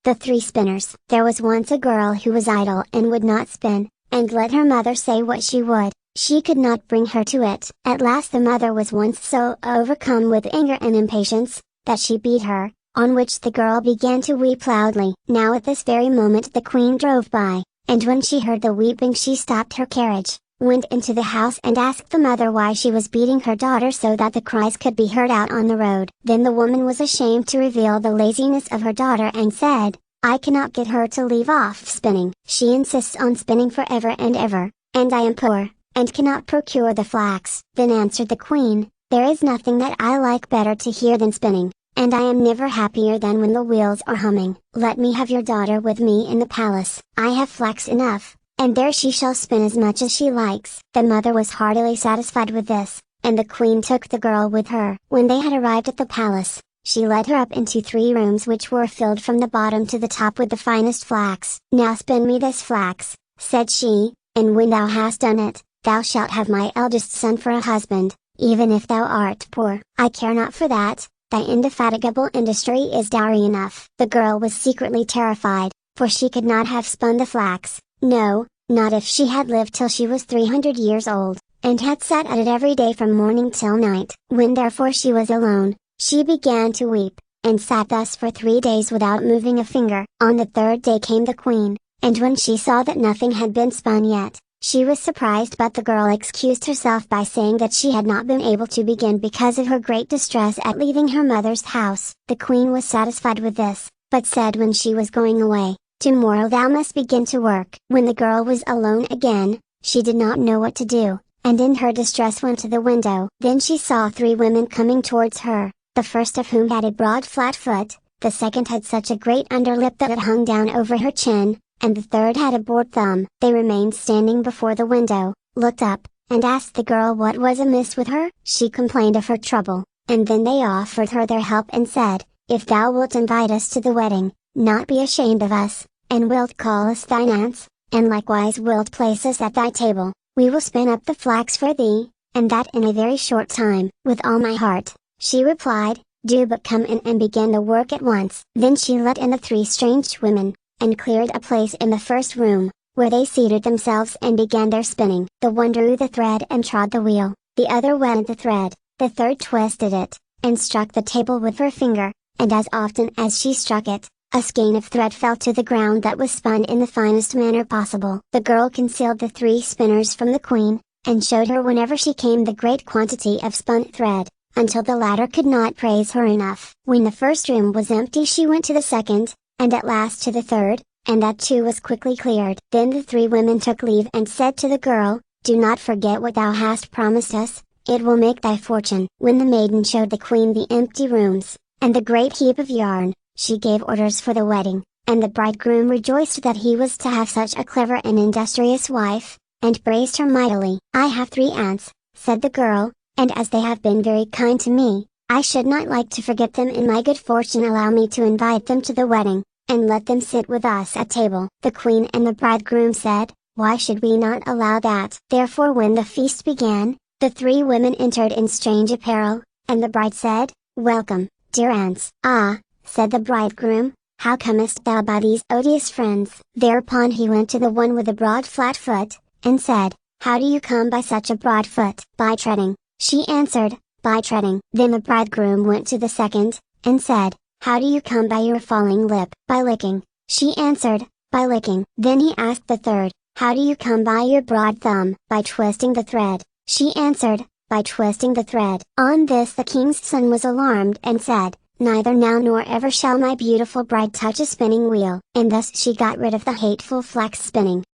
The Three Spinners. There was once a girl who was idle and would not spin, and let her mother say what she would, she could not bring her to it. At last the mother was once so overcome with anger and impatience, that she beat her, on which the girl began to weep loudly. Now at this very moment the queen drove by, and when she heard the weeping she stopped her carriage, went into the house and asked the mother why she was beating her daughter so that the cries could be heard out on the road. Then the woman was ashamed to reveal the laziness of her daughter and said, "I cannot get her to leave off spinning. She insists on spinning forever and ever, and I am poor, and cannot procure the flax." Then answered the queen, "There is nothing that I like better to hear than spinning, and I am never happier than when the wheels are humming. Let me have your daughter with me in the palace. I have flax enough, and there she shall spin as much as she likes." The mother was heartily satisfied with this, and the queen took the girl with her. When they had arrived at the palace, she led her up into 3 rooms which were filled from the bottom to the top with the finest flax. "Now spin me this flax," said she, "and when thou hast done it, thou shalt have my eldest son for a husband, even if thou art poor." "I care not for that, thy indefatigable industry is dowry enough." The girl was secretly terrified, for she could not have spun the flax, no, not if she had lived till she was 300 years old, and had sat at it every day from morning till night. When therefore she was alone, she began to weep, and sat thus for 3 days without moving a finger. On the 3rd day came the queen, and when she saw that nothing had been spun yet, she was surprised, but the girl excused herself by saying that she had not been able to begin because of her great distress at leaving her mother's house. The queen was satisfied with this, but said when she was going away, "Tomorrow thou must begin to work." When the girl was alone again, she did not know what to do, and in her distress went to the window. Then she saw 3 women coming towards her, the first of whom had a broad flat foot, the second had such a great underlip that it hung down over her chin, and the third had a bored thumb. They remained standing before the window, looked up, and asked the girl what was amiss with her. She complained of her trouble, and then they offered her their help and said, "If thou wilt invite us to the wedding, not be ashamed of us, and wilt call us thine aunts, and likewise wilt place us at thy table, we will spin up the flax for thee, and that in a very short time." "With all my heart," she replied, "do but come in and begin the work at once." Then she let in the 3 strange women, and cleared a place in the first room, where they seated themselves and began their spinning. The one drew the thread and trod the wheel, the other wetted the thread, the third twisted it, and struck the table with her finger, and as often as she struck it, a skein of thread fell to the ground that was spun in the finest manner possible. The girl concealed the 3 spinners from the queen, and showed her whenever she came the great quantity of spun thread, until the latter could not praise her enough. When the first room was empty she went to the second, and at last to the third, and that too was quickly cleared. Then the 3 women took leave and said to the girl, "Do not forget what thou hast promised us, it will make thy fortune." When the maiden showed the queen the empty rooms, and the great heap of yarn, she gave orders for the wedding, and the bridegroom rejoiced that he was to have such a clever and industrious wife, and praised her mightily. "I have 3 aunts," said the girl, "and as they have been very kind to me, I should not like to forget them in my good fortune. Allow me to invite them to the wedding, and let them sit with us at table." The queen and the bridegroom said, "Why should we not allow that?" Therefore when the feast began, the 3 women entered in strange apparel, and the bride said, "Welcome, dear aunts." "Ah," said the bridegroom, "how comest thou by these odious friends?" Thereupon he went to the one with the broad flat foot, and said, "How do you come by such a broad foot?" "By treading," she answered, "by treading." Then the bridegroom went to the second, and said, "How do you come by your falling lip?" "By licking," she answered, "by licking." Then he asked the third, "How do you come by your broad thumb?" "By twisting the thread," she answered, "by twisting the thread." On this the king's son was alarmed and said, "Neither now nor ever shall my beautiful bride touch a spinning wheel." And thus she got rid of the hateful flax spinning.